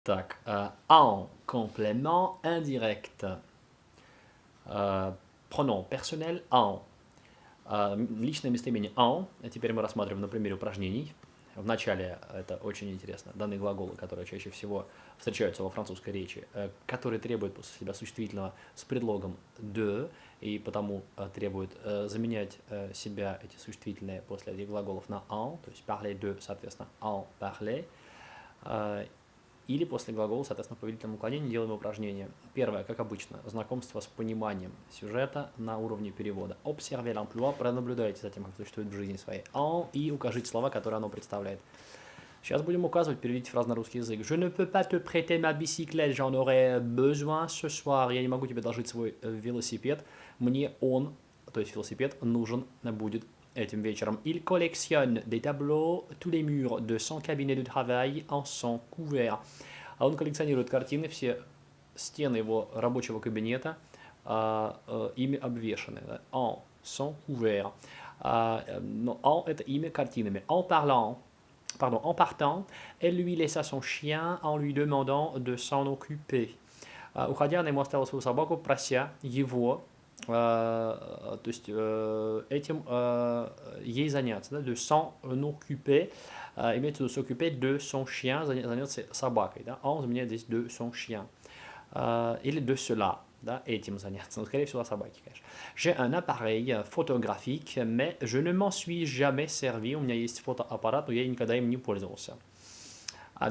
Так, en complément indirect. Pronom personnel en. Личное местоимение en. Теперь мы рассматриваем на примере упражнений. В начале это очень интересно. Данные глаголы, которые чаще всего встречаются во французской речи, которые требуют после себя существительного с предлогом de, и потому требуют заменять себя эти существительные после этих глаголов на en, то есть parler de, соответственно, en parler, или после глагола, соответственно, в повелительном уклонении делаем упражнение. Первое, как обычно, знакомство с пониманием сюжета на уровне перевода. Observez l'emploi, пронаблюдайте за тем, как существует в жизни своей. En и укажите слова, которые оно представляет. Сейчас будем указывать, переведите фразу на русский язык. Je ne peux pas te prêter ma bicyclette, j'en aurais besoin ce soir. Я не могу тебе одолжить свой велосипед. Мне он, то есть велосипед, нужен будет этим вечером. Il collectionne des tableaux, tous les murs de son cabinet de travail en sont couverts. А он коллекционирует картины, все стены его рабочего кабинета ими обвешаны. Да? En sont couverts. Но en это имя картинами. En partant, elle lui laissa son chien en lui demandant de s'en occuper. Уходя, она ему оставила свою собаку, прося его, то есть этим ей заняться, да, de s'en occuper, имеется в виду s'occuper de son chien, заняться собакой, да, он заменяет здесь de son chien, или de cela, да, этим заняться, но скорее всего о собаке, конечно. J'ai un appareil photographique, mais je ne m'en suis jamais servi, у меня есть фотоаппарат, но я никогда им не пользовался.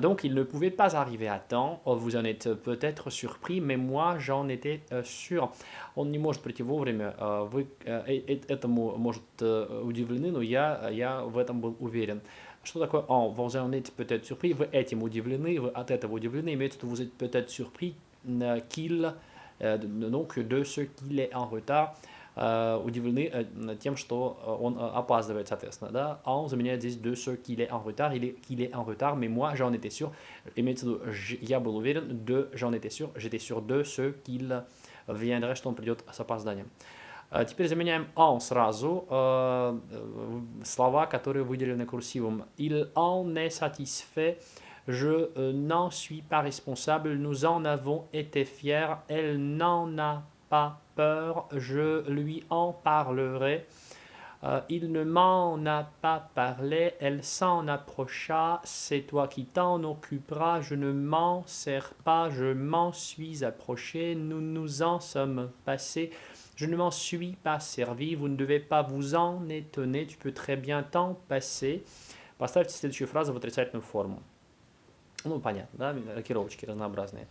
Donc, il ne pouvait pas arriver à temps. Vous en êtes peut-être surpris, mais moi, j'en étais sûr. Он не может прийти вовремя. Вы этому, может, удивлены, но я в этом был уверен. Что такое en? Vous en êtes peut-être surpris. Вы этим удивлены, вы от этого удивлены. Имеется в виду, vous êtes peut-être surpris qu'il, donc, de ce qu'il est en retard. Удивлены тем, что он опаздывает, соответственно. Да? En заменяет здесь de ce qu'il est en retard, qu'il est en retard, mais moi j'en étais sûr. Имеется в виду, я был уверен, de j'en étais sûr, j'étais sûr de ce qu'il viendrait, что он придет с опозданием. Теперь заменяем en сразу слова, которые выделены курсивом. Il en est satisfait. Je n'en suis pas responsable. Nous en avons été fiers. Elle n'en a pas peur, je lui en parlerai. Il ne m'en a pas parlé, elle s'en approcha, c'est toi qui t'en occuperas, je ne m'en sers pas, je m'en suis approché, nous nous en sommes passés, je ne m'en suis pas servi, vous ne devez pas vous en étonner, tu peux très bien t'en passer. Поставьте следующую фразу в отрицательную форму. Ну, понятно, да, рокировочки разнообразные.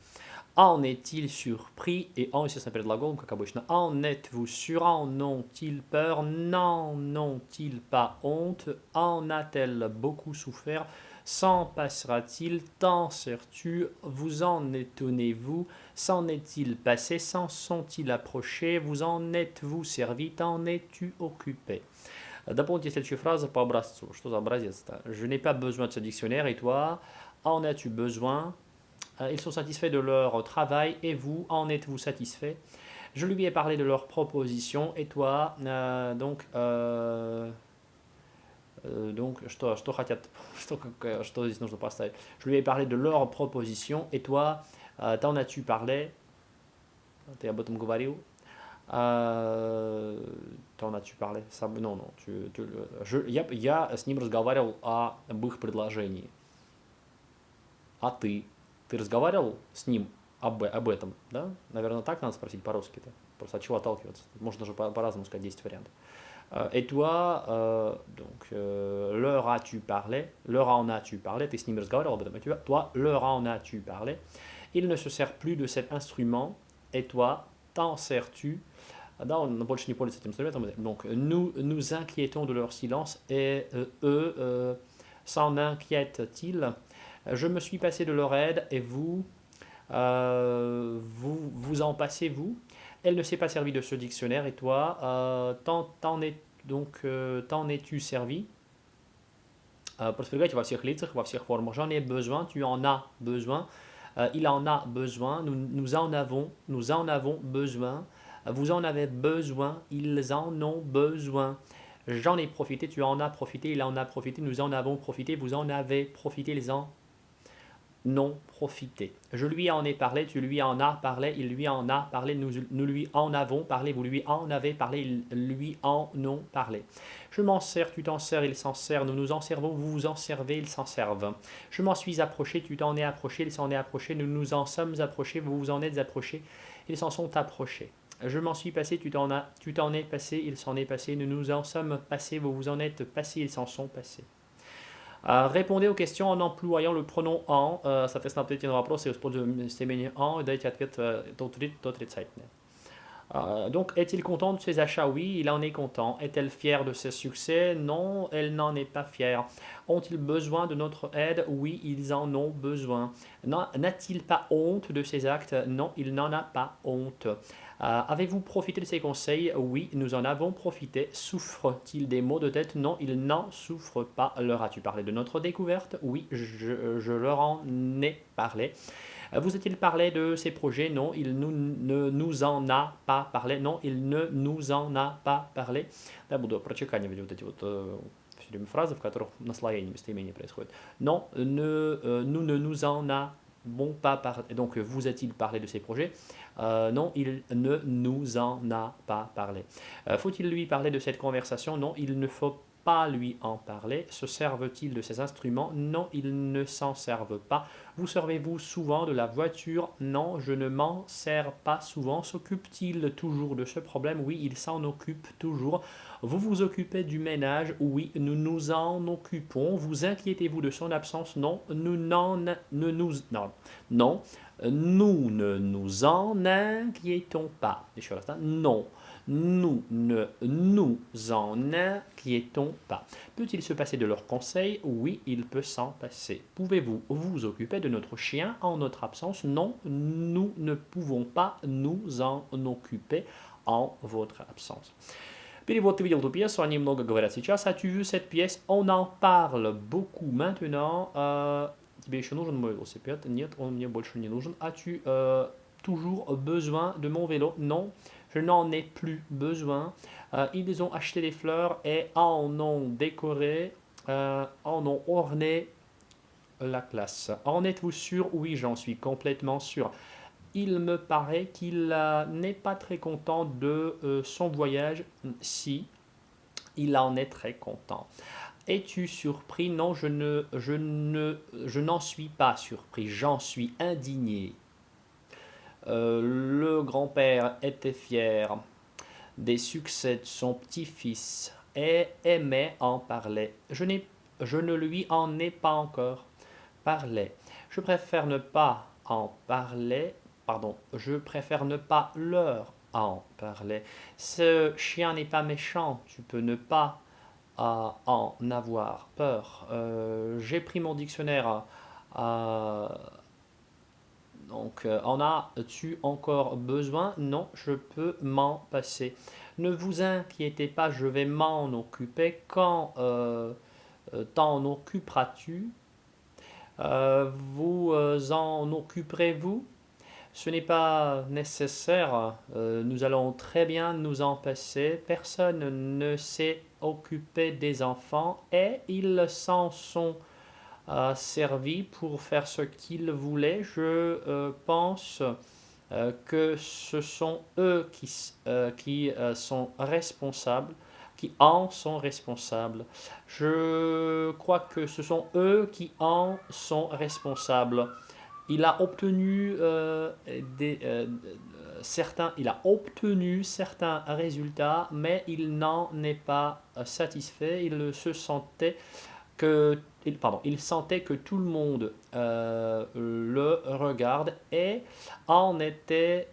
En est-il surpris? Et en, естественно, перед глаголом, как обычно. En êtes-vous sûr? En ont-ils peur? N'en ont-ils pas honte? En a-t-elle beaucoup souffert? S'en passera-t-il? T'en sers-tu? Vous en étonnez-vous? S'en est-il passé? S'en sont-ils approchés? Vous en êtes-vous servi? T'en es-tu occupé? Дополните следующую фразу по образцу. Что за образец-то? Je n'ai pas besoin de ce dictionnaire, et toi? En as-tu besoin? Ils sont satisfaits de leur travail, et vous, en êtes-vous satisfait? Je lui ai parlé de leur proposition, et toi, donc что хотят, что здесь нужно поставить? Je lui ai parlé de leur proposition, et toi, t'en as-tu parlé? Ты об этом говорил? T'en as-tu parlé? Non, я с ним разговаривал об их предложении. А ты? Ты разговаривал с ним об этом, да? Наверное, так надо спросить по-русски-то. Просто от чего отталкиваться? Можно же по-разному сказать 10 вариантов. Et toi, donc, leur as-tu parlé? Leur en as-tu parlé? Ты с ними разговаривал об этом? Et toi, leur en as-tu parlé? Il ne se sert plus de cet instrument. Et toi, t'en sers-tu? Да, он больше не пользуется этим инструментом. Donc, nous nous inquiétons de leur silence et eux s'en inquiètent-ils? Je me suis passé de leur aide et vous en passez-vous? Elle ne s'est pas servie de ce dictionnaire et toi, t'en es-tu servi? Просвергайте во всех лицах, во всех формах. J'en ai besoin, tu en as besoin, il en a besoin, nous en avons besoin, vous en avez besoin, ils en ont besoin. J'en ai profité, tu en as profité, il en a profité, nous en avons profité, vous en avez profité, ils en non profiter. Je lui en ai parlé, tu lui en as parlé, il lui en a parlé, nous lui en avons parlé, vous lui en avez parlé, ils lui en ont parlé. Je m'en sers, tu t'en sers, il s'en sert, nous nous en servons, vous vous en servez, ils s'en servent. Je m'en suis approché, tu t'en es approché, il s'en est approché, nous nous en sommes approchés, vous vous en êtes approchés, ils s'en sont approchés. Je m'en suis passé, tu t'en es passé, il s'en est passé, nous nous en sommes passés, vous vous en êtes passés, ils s'en sont passés. Répondez aux questions en employant le pronom en. Соответственно, ответьте на вопросы, используя местоимение en, et дайте ответ то отрицательный. Donc, est-il content de ses achats? Oui, il en est content. Est-elle fière de ses succès? Non, elle n'en est pas fière. Ont-ils besoin de notre aide? Oui, ils en ont besoin. N'a-t-il pas honte de ses actes? Non, il n'en a pas honte. Avez-vous profité de ses conseils? Oui, nous en avons profité. Souffre-t-il des maux de tête? Non, il n'en souffre pas. Leur as-tu parlé de notre découverte? Oui, je leur en ai parlé. Vous a-t-il parlé de ses projets? Non, il ne nous en a pas parlé. Non, il ne nous en a pas parlé. Да, буду прочеканивать вот эти вот все время фразы, в которых наслоение местоимения происходит. Non, nous ne nous en avons pas parlé. Donc, vous a-t-il parlé de ses projets? Non, il ne nous en a pas parlé. Faut-il lui parler de cette conversation? Non, il ne faut pas lui en parler. Se servent-ils de ces instruments? Non, ils ne s'en servent pas. Vous servez-vous souvent de la voiture? Non, je ne m'en sers pas souvent. S'occupe-t-il toujours de ce problème? Oui, il s'en occupe toujours. Vous vous occupez du ménage? Oui, nous nous en occupons. Vous inquiétez-vous de son absence? Non, nous ne nous en inquiétons pas. Non. Nous ne nous en inquiétons pas. Peut-il se passer de leurs conseils? Oui, il peut s'en passer. Pouvez-vous vous occuper de notre chien en notre absence? Non, nous ne pouvons pas nous en occuper en votre absence. Перевод: ты видел эту пьесу, они много говорят сейчас. As-tu vu cette pièce? On en parle beaucoup maintenant. Тебе еще нужен мой велосипед? Нет, он мне больше не нужен. As-tu toujours besoin de mon vélo? Non, je n'en ai plus besoin. Ils ont acheté des fleurs et en ont décoré, en ont orné la classe. En êtes-vous sûr? Oui, j'en suis complètement sûr. Il me paraît qu'il n'est pas très content de son voyage. Si, il en est très content. Es-tu surpris? Non, je n'en suis pas surpris. J'en suis indigné. Le grand-père était fier des succès de son petit-fils et aimait en parler. Je ne lui en ai pas encore parlé. Je préfère ne pas en parler. Pardon, je préfère ne pas leur en parler. Ce chien n'est pas méchant, tu peux ne pas en avoir peur. J'ai pris mon dictionnaire. Donc, en as-tu encore besoin? Non, je peux m'en passer. Ne vous inquiétez pas, je vais m'en occuper. Quand t'en occuperas-tu? Vous en occuperez-vous? Ce n'est pas nécessaire, nous allons très bien nous en passer. Personne ne s'est occupé des enfants et ils s'en sont servis pour faire ce qu'ils voulaient. Je pense que ce sont eux qui sont responsables, qui en sont responsables. Je crois que ce sont eux qui en sont responsables. Il a obtenu certains résultats, mais il n'en est pas satisfait. Il sentait que tout le monde le regarde et en était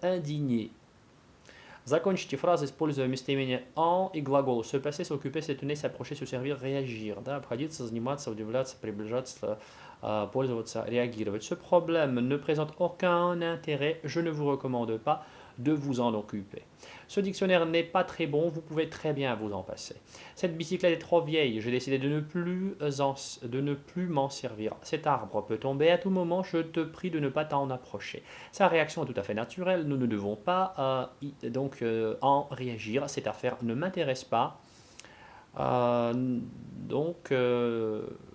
indigné. Закончите фразы, используя местоимение en и глагол. Se passer, s'occuper, s'étonner, s'approcher, se servir, réagir. Да, обходиться, заниматься, удивляться, приближаться, пользоваться, réagir. Ce problème ne présente aucun intérêt. Je ne vous recommande pas de vous en occuper. Ce dictionnaire n'est pas très bon, vous pouvez très bien vous en passer. Cette bicyclette est trop vieille, j'ai décidé de ne plus m'en servir. Cet arbre peut tomber à tout moment, je te prie de ne pas t'en approcher. Sa réaction est tout à fait naturelle, nous ne devons pas en réagir. Cette affaire ne m'intéresse pas.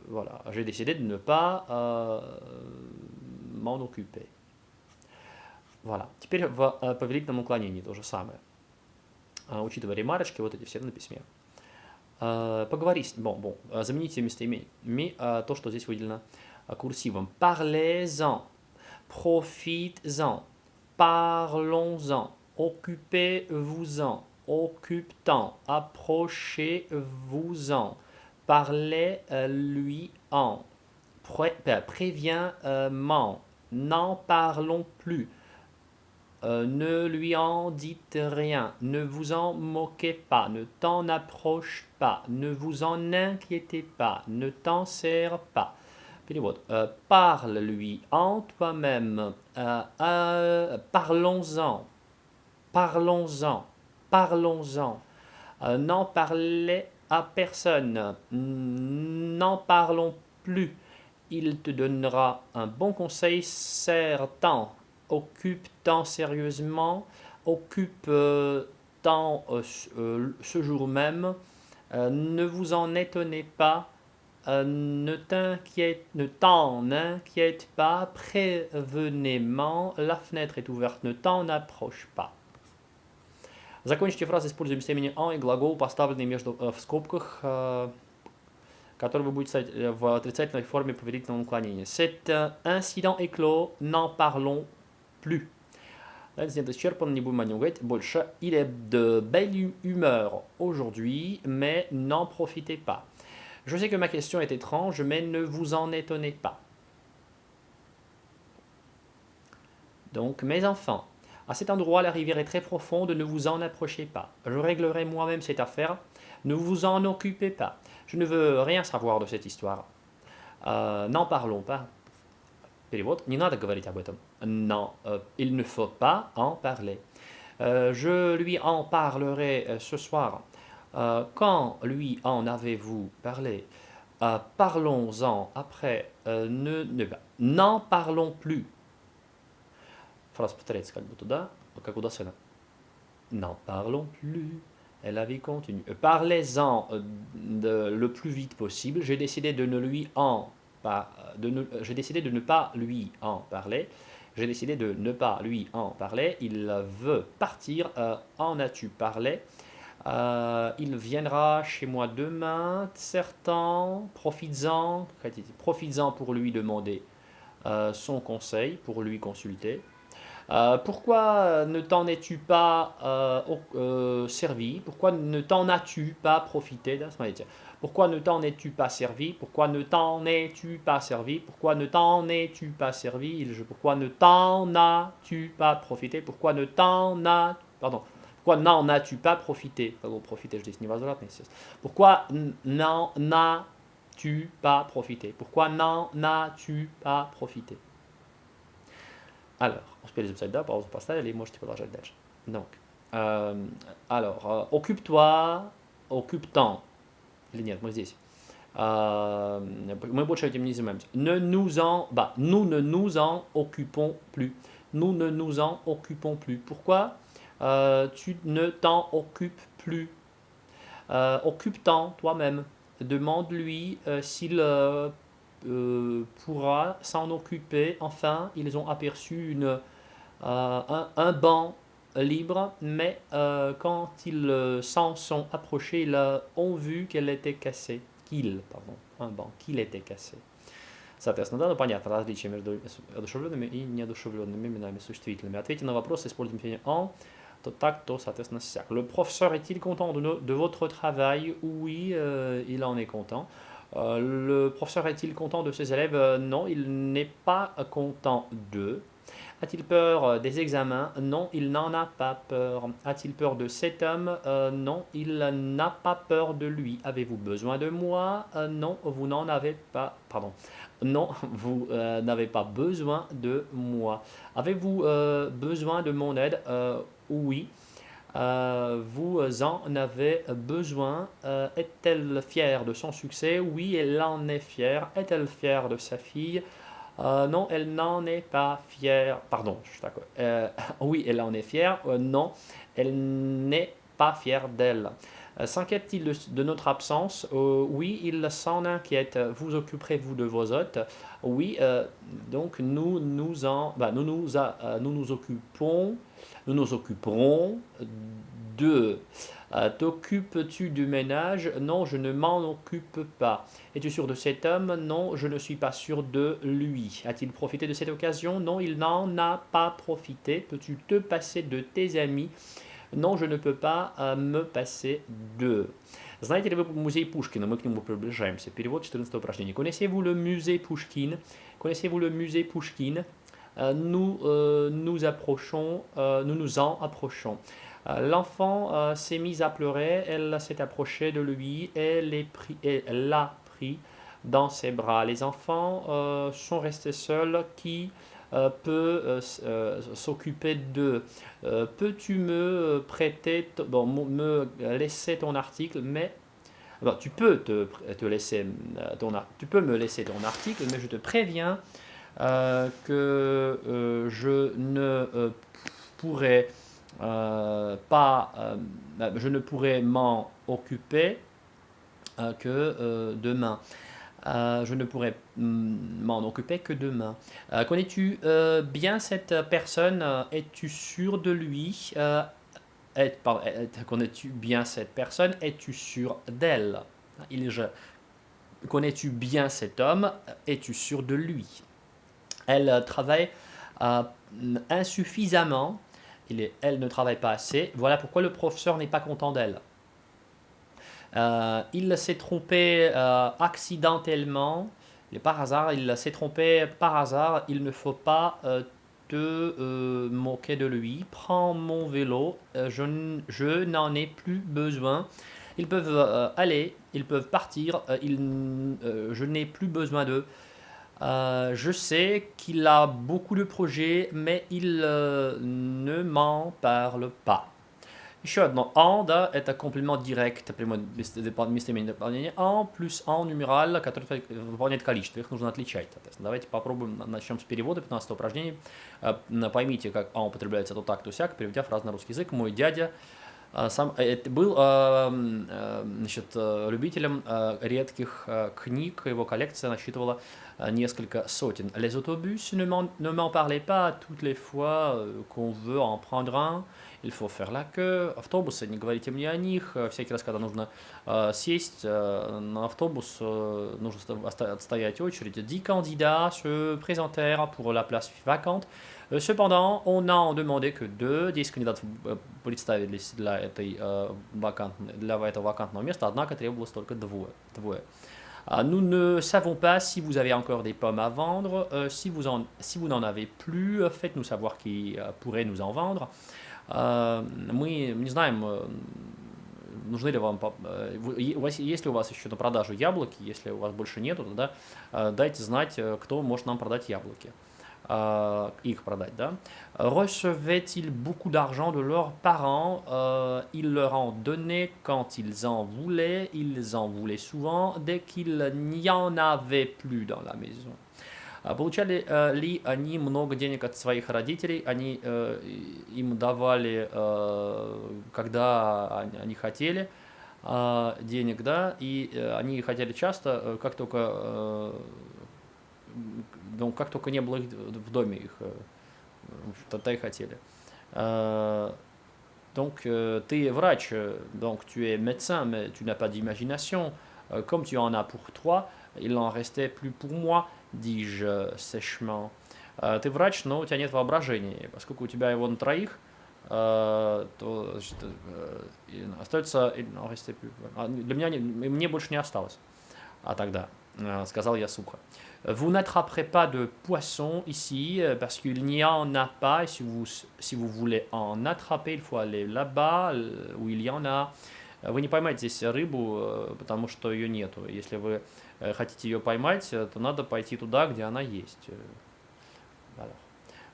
voilà, j'ai décidé de ne pas m'en occuper. Voilà. Теперь в повелительном уклонении то же самое. Учитывая ремарочки, вот эти все на письме. Поговори с... замените местоимение. То, что здесь выделено курсивом. Parlez-en. Profites-en. Parlons-en. Occupez-vous-en. Occupe-t'en. Approchez-vous-en. Parlez-lui-en. Préviens-m'en. N'en parlons plus. Ne lui en dites rien, ne vous en moquez pas, ne t'en approche pas, ne vous en inquiétez pas, ne t'en sers pas. Перевод. Parle-lui en toi-même. Parlons-en. Parlons-en. Parlons-en. N'en parlez à personne. N'en parlons plus. Il te donnera un bon conseil certain. Occupe-t'en sérieusement. Occupe-t'en ce jour même. Ne vous en étonnez pas. Ne t'en inquiète pas. Prévenez-moi. La fenêtre est ouverte. Ne t'en approche pas. Закончите фразы, используя местоимение «en» и глагол, поставленный в скобках, который вы будете ставить в отрицательной форме повелительного наклонения. Cet incident est clos, n'en parlons plus. Инцидент исчерпан, не будем о нем говорить больше. Il est de belle humeur aujourd'hui, mais n'en profitez pas. Je sais que ma question est étrange, mais ne vous en étonnez pas. Donc, mes enfants, à cet endroit, la rivière est très profonde, ne vous en approchez pas. Je réglerai moi-même cette affaire, ne vous en occupez pas. Je ne veux rien savoir de cette histoire. N'en parlons pas. Перевод. Не надо говорить об этом. Non, il ne faut pas en parler. Je lui en parlerai ce soir. Quand lui en avez-vous parlé? Parlons-en après. N'en parlons plus. Фраза повторяется как будто, да? Как у Досена. N'en parlons plus. Et la vie continue. Parlez-en le plus vite possible. J'ai décidé de ne lui en pas. J'ai décidé de ne pas lui en parler. J'ai décidé de ne pas lui en parler. Il veut partir. En as-tu parlé? Il viendra chez moi demain. Certains. Profites-en. Profites-en pour lui demander son conseil, pour lui consulter. Pourquoi ne t'en es-tu pas servi? Pourquoi ne t'en as-tu pas profité? Pourquoi ne t'en es-tu pas servi? Pourquoi ne t'en es-tu pas servi? Pourquoi ne t'en es-tu pas servi? Pourquoi ne t'en as-tu pas profité? Pourquoi ne t'en as... Pardon. Pourquoi n'en as-tu pas profité? Profiter, je dis невозвратно, естественно. Pourquoi n'en as-tu pas profité? Pourquoi n'en as-tu pas profité? Alors, on успели записать, да, паузу поставили, и можете продолжать дальше. Donc, occupe-toi, occupe-t'en. Или нет, мы здесь. Мы больше этим не занимаемся. Nous ne nous en occupons plus. Nous ne nous en occupons plus. Pourquoi tu ne t'en occupes plus? Occupe-t'en toi-même. Demande-lui s'il pourra s'en occuper. Enfin, ils ont aperçu un banc libre, mais quand ils s'en sont approchés, ils ont vu qu'elle était cassée. Un banc, qu'il était cassé. Соответственно, да, ну понятно, различие между одушевленными и неодушевленными именами существительными. Ответьте на вопрос, используем мнение en, то так, то, соответственно, сяк. Le professeur est-il content de votre travail? Oui, il en est content. Le professeur est-il content de ses élèves? Non, il n'est pas content d'eux. A-t-il peur des examens? Non, il n'en a pas peur. A-t-il peur de cet homme? Non, il n'a pas peur de lui. Avez-vous besoin de moi? Non, vous n'en avez pas. Pardon. Non, vous n'avez pas besoin de moi. Avez-vous besoin de mon aide? Oui. Vous en avez besoin. Est-elle fière de son succès? Oui, elle en est fière. Est-elle fière de sa fille? Non, elle n'en est pas fière. Pardon, je suis d'accord. Oui, elle en est fière. Non, elle n'est pas fière d'elle. S'inquiète-t-il de notre absence? Oui, il s'en inquiète. Vous occuperez-vous de vos hôtes? Oui, donc nous nous occupons, nous nous occuperons de. T'occupes-tu du ménage? Non, je ne m'en occupe pas. Es-tu sûr de cet homme? Non, je ne suis pas sûr de lui. A-t-il profité de cette occasion? Non, il n'en a pas profité. Peux-tu te passer de tes amis? Non, je ne peux pas me passer de. Знаете ли вы музей Пушкина? Мы к нему приближаемся. Перевод 14 упражнение. Connaissez-vous le musée Pushkin? Connaissez-vous le musée Pushkin? Nous approchons, nous nous en approchons. L'enfant s'est mise à pleurer, elle s'est approchée de lui, elle l'a pris dans ses bras. Les enfants sont restés seuls. Qui peut s'occuper d'eux? Peux-tu me prêter, bon, me laisser ton article, mais bon, tu peux te laisser tu peux me laisser ton article, mais je te préviens que je ne pourrai pas, je ne pourrai m'en occuper que demain. Je ne pourrai m'en occuper que demain. Connais-tu bien cette personne? Es-tu sûr de lui? Connais-tu bien cette personne? Es-tu sûr d'elle? Connais-tu bien cet homme? Es-tu sûr de lui? Elle travaille euh, insuffisamment. Elle ne travaille pas assez. Voilà pourquoi le professeur n'est pas content d'elle. Il s'est trompé accidentellement. Par hasard, il s'est trompé par hasard. Il ne faut pas te moquer de lui. Prends mon vélo. Je n'en ai plus besoin. Ils peuvent aller, ils peuvent partir. Je n'ai plus besoin d'eux. Je sais qu'il a beaucoup de projets, mais il ne m'en parle pas. Еще одно «en», да, это комплимент директ, прямое местоимение дополнения «en» плюс «en» нумераль, который выполняет количество. Их нужно отличать, соответственно. Давайте попробуем, начнем с перевода 15 упражнений. Поймите, как «en» употребляется то так, то сяк, переведя фразу на русский язык. Мой дядя был значит, любителем редких книг, его коллекция насчитывала несколько сотен. Les autobus ne m'en parlez pas toutes les fois qu'on veut en prendre un. Il faut faire la queue. Автобусы, не говорите мне о них. Всякий раз, когда нужно сесть на автобус, нужно отстоять очередь. 10 candidats se présentèrent pour la place vacante. Cependant, on n'en demandait que deux. 10 кандидатов представились для этого вакантного места, однако требовалось только двое. Nous ne savons pas si vous avez encore des pommes à vendre. Si vous n'en avez plus, faites-nous savoir qui pourrait nous en vendre. Мы не знаем, нужны ли вам, есть ли у вас еще на продажу яблоки. Если у вас больше нету, тогда дайте знать, кто может нам продать яблоки. Их продать, да. Recevaient-ils beaucoup d'argent de leurs parents? Ils leur en donnaient quand ils en voulaient souvent dès qu'il n'y en avait plus dans la maison. Получали ли они много денег от своих родителей? Они им давали, когда они хотели денег, да, и они хотели часто, как только donc, как только не было их в доме, их тогда и хотели. Donc, tu es врач, donc tu es médecin, mais tu n'as pas d'imagination. Comme tu en as pour toi, il n'en restait plus pour moi, dis-je sèchement. Ты врач, но у тебя нет воображения. Поскольку у тебя его на троих, то значит, остается... Для меня мне больше не осталось. А тогда, сказал я сухо. Vous n'attraperez pas de poissons ici parce qu'il n'y en a pas. Et si vous voulez en attraper, il faut aller là-bas où il y en a. Вы не поймаете здесь рыбу, потому что ее нету. Если вы хотите ее поймать, то надо пойти туда, где она есть.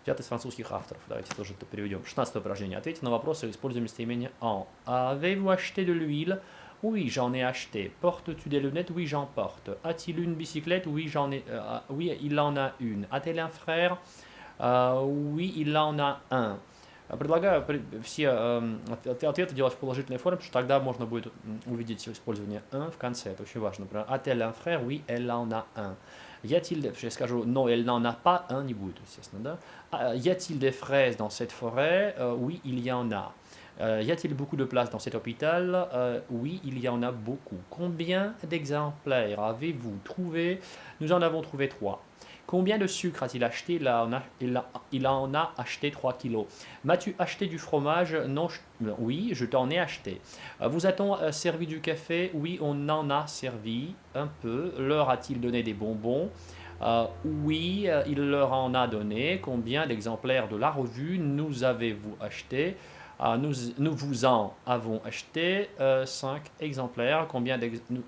Взято из французских авторов. Давайте тоже это переведем. 16 упражнение. Ответьте на вопросы, используя местоимение en. Avez-vous acheté de l'huile? Oui, j'en ai acheté. Portes-tu des lunettes? Oui, j'en porte. A-t-il une bicyclette? Oui, j'en ai. Oui, il en a une. A-t-elle un frère? Oui, il en a un. Предлагаю все ответы делать в положительной форме, потому что тогда можно будет увидеть использование un в конце. Это очень важно. Например, a-t-elle un frère? Oui, elle en a un. Y a-t-il, я скажу, non, elle n'en a pas un, не будет, естественно, да? Y a-t-il des fraises dans cette forêt? Oui, il y en a. Y a-t-il beaucoup de places dans cet hôpital? Oui, il y en a beaucoup. Combien d'exemplaires avez-vous trouvé? Nous en avons trouvé 3. Combien de sucre a-t-il acheté? Il en a acheté 3 kilos. M'as-tu acheté du fromage? Non, oui, je t'en ai acheté. Vous a-t-on servi du café? Oui, on en a servi un peu. Leur a-t-il donné des bonbons? Oui, il leur en a donné. Combien d'exemplaires de la revue nous avez-vous acheté? Nous vous en avons acheté 5 exemplaires.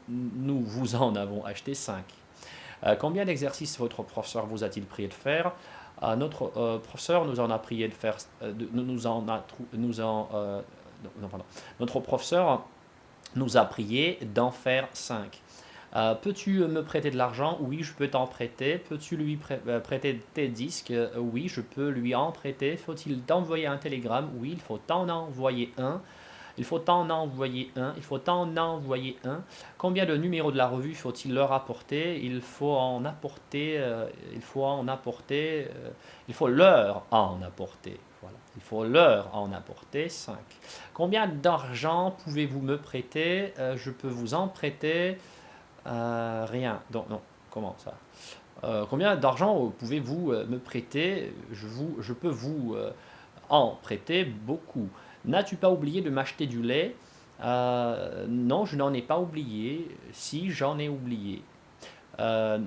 Nous vous en avons acheté 5. Combien d'exercices votre professeur vous a-t-il prié de faire? Notre professeur nous en a prié de faire, nous en a, nous en, non, pardon. Notre professeur nous a prié d'en faire 5. Peux-tu me prêter de l'argent? Oui, je peux t'en prêter. Peux-tu lui prêter tes disques? Oui, je peux lui en prêter. Faut-il t'envoyer un télégramme? Oui, il faut t'en envoyer un. Il faut en envoyer un. Il faut en envoyer un. Combien de numéros de la revue faut-il leur apporter? Il faut en apporter. Il faut en apporter. Il faut leur en apporter. Voilà. Il faut leur en apporter 5. Combien d'argent pouvez-vous me prêter? Je peux vous en prêter rien. Donc, non. Comment ça? Combien d'argent pouvez-vous me prêter? Je peux vous en prêter beaucoup. N'as-tu pas oublié de m'acheter du lait? Non, je n'en ai pas oublié. Si, j'en ai oublié. Euh,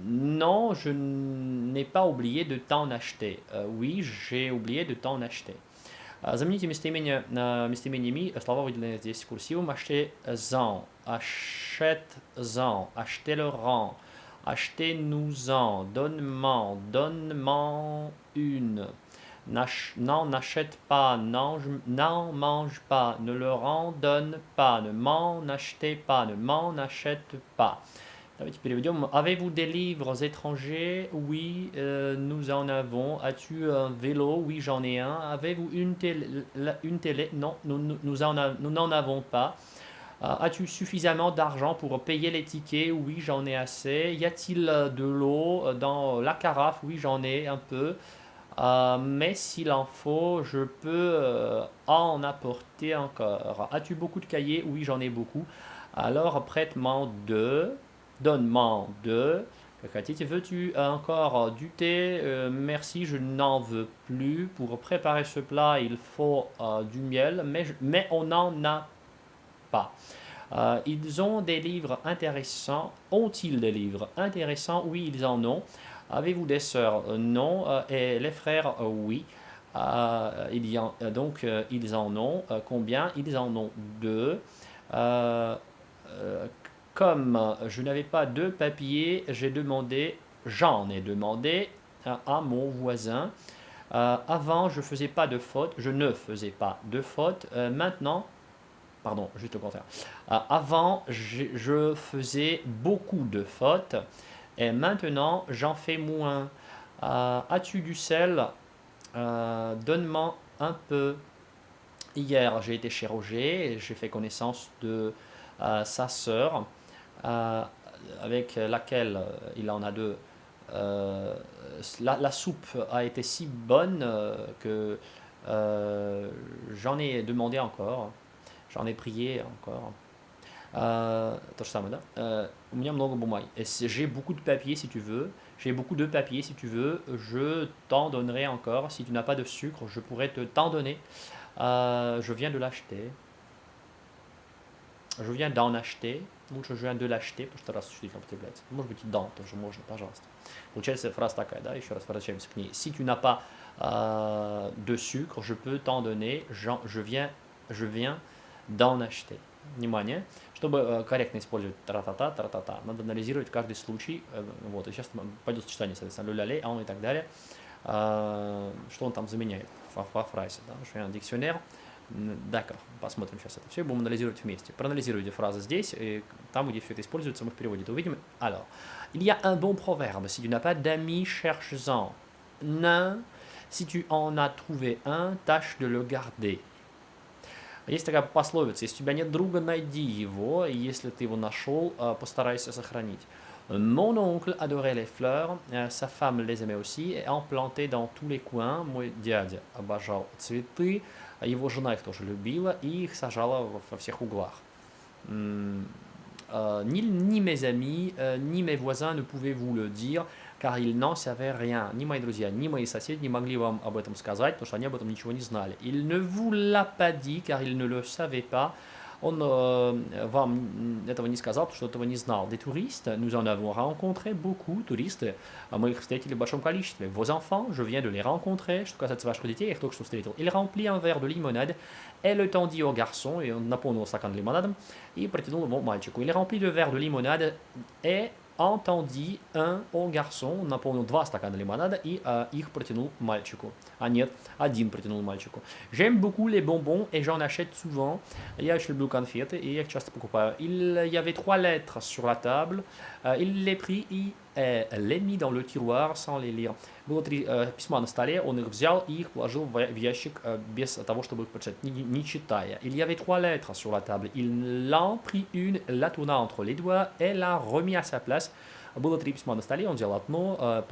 non, je n'ai pas oublié de t'en acheter. Oui, j'ai oublié de t'en acheter. Замените местоимениями слова, выделенные здесь курсивом. Acheter-en, achète-en, achetez-le-en, achetez-nous-en, donne-m'en, donne-m'en une. N'en achète pas, n'en mange pas, ne leur en donne pas, ne m'en achetez pas, ne m'en achète pas. Давайте переведем. Avez-vous des livres étrangers? Oui, nous en avons. As-tu un vélo? Oui, j'en ai un. Avez-vous une télé? Non, nous n'en avons pas. As-tu suffisamment d'argent pour payer les tickets? Oui, j'en ai assez. Y a-t-il de l'eau dans la carafe? Oui, j'en ai un peu. Mais s'il en faut, je peux en apporter encore. As-tu beaucoup de cahiers? Oui, j'en ai beaucoup. Alors prête-moi deux, donne-moi deux. Veux-tu encore du thé? Merci, je n'en veux plus. Pour préparer ce plat, il faut du miel, mais on n'en a pas. Ils ont des livres intéressants. Ont-ils des livres intéressants? Oui, ils en ont. Avez-vous des sœurs? Non. Et les frères? Oui. Ils en ont. Combien? Ils en ont deux. Euh, comme je n'avais pas de papier, j'en ai demandé à mon voisin. Avant, je ne faisais pas de fautes. Maintenant, pardon, juste le contraire. Avant, je faisais beaucoup de fautes et maintenant, j'en fais moins. As-tu du sel? Donne-moi un peu. Hier, j'ai été chez Roger et j'ai fait connaissance de sa sœur, euh, avec laquelle il en a deux. Euh, la soupe a été si bonne que j'en ai demandé encore. J'en ai prié encore. То же самое, да? У меня много бумаги. J'ai beaucoup de papier si tu veux. J'ai beaucoup de papier si tu veux. Je t'en donnerai encore. Si tu n'as pas de sucre, je pourrais t'en donner. Je viens de l'acheter. Je viens d'en acheter. Лучше je viens de l'acheter, потому что раз существительное употребляется. Может быть и d'en тоже можно, пожалуйста. Получается фраза такая, да? Еще раз возвращаемся к ней. Si tu n'as pas de sucre, je peux t'en donner. Je viens d'en acheter. Внимание. Чтобы корректно использовать тра-та-та, надо анализировать каждый случай. Вот, и сейчас пойдет сочетание, соответственно, люля-лей, он и так далее. Что он там заменяет по фразе. Да? Je fais un dictionnaire. D'accord, посмотрим сейчас это все, будем анализировать вместе. Проанализируйте фразы здесь, и там, где все это используется, мы в переводе это увидим. Alors, il y a un bon proverbe. Si tu n'as pas d'amis, cherche-en. Si tu en as trouvé un, tâche de le garder. Есть такая пословица, если у тебя нет друга, найди его, и если ты его нашел, постарайся сохранить. Mon oncle adorait les fleurs, sa femme les aimait aussi, et en plantait dans tous les coins. Мой дядя обожал цветы, его жена их тоже любила и их сажала во всех углах. Ni mes amis, ni mes voisins ne pouvaient vous le dire, car ils n'en savaient rien. Ни мои друзья, ни мои соседи не могли вам об этом сказать, потому что они об этом ничего не знали. Il ne vous l'a pas dit, car il ne le savait pas. Он вам этого не сказал, потому что этого не знал. Des touristes, nous en avons rencontré beaucoup, туристы, мы их встретили в большом количестве. Vos enfants, je viens de les rencontrer, что касается ваших детей, я их только что встретил. Il remplit un verre de limonade, et le tendit au garçon, и он наполнил стакан лимонадом, и протянул его мальчику. Il remplit le verre de limonade, et entendit un au garçon, он наполнил два стакана лимонада и их протянул мальчику. А нет, один протянул мальчику. J'aime beaucoup les bonbons et j'en achète souvent. Я очень люблю конфеты и я их часто покупаю. Il y avait 3 lettres sur la table. Il les prit и les mis dans le tiroir sans les lire. Было 3 письма на столе, он их взял и их положил в ящик без того, чтобы их прочитать, не читая. Il y avait 3 lettres sur la table. Il en prit une, la tourna entre les doigts et la remit à sa place. Было 3 письма на столе, он взял одно,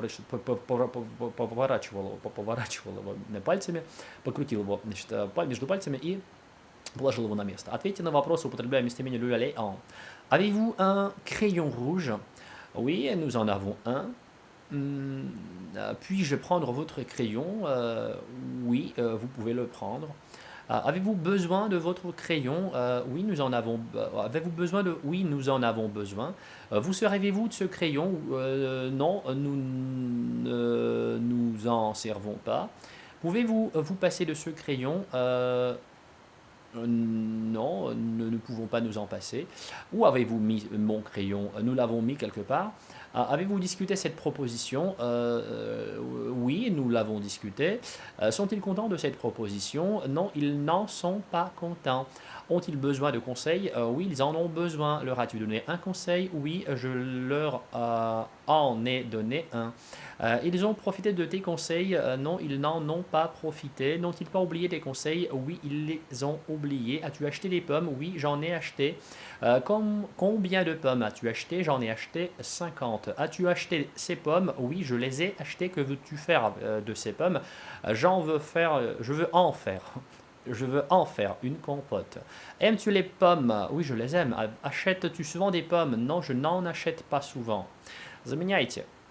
поворачивал его пальцами, покрутил его, значит, между пальцами и положил его на место. Ответьте на вопросы, употребляя местоимение le aller en. Avez-vous un crayon rouge? Oui, nous en avons un. Puis-je prendre votre crayon? Oui, vous pouvez le prendre. Avez-vous besoin de votre crayon? Oui, nous en avons. Avez-vous besoin de? Oui, nous en avons besoin. Vous servez-vous de ce crayon? Non, nous ne nous en servons pas. Pouvez-vous vous passer de ce crayon? Non, nous ne pouvons pas nous en passer. Où avez-vous mis mon crayon? Nous l'avons mis quelque part. Avez-vous discuté cette proposition? Oui, nous l'avons discuté. Sont-ils contents de cette proposition? Non, ils n'en sont pas contents. Ont-ils besoin de conseils? Oui, ils en ont besoin. Leur as-tu donné un conseil? Oui, je leur en ai donné un. Ils ont profité de tes conseils? Non, ils n'en ont pas profité. N'ont-ils pas oublié tes conseils? Oui, ils les ont oubliés. As-tu acheté des pommes? Oui, j'en ai acheté. Combien de pommes as-tu acheté? J'en ai acheté 50. As-tu acheté ces pommes? Oui, je les ai achetées. Que veux-tu faire de ces pommes? Je veux en faire. Je veux en faire une compote. Aimes-tu les pommes? Oui, je les aime. Achètes-tu souvent des pommes? Non, je n'en achète pas souvent. Заменяйте.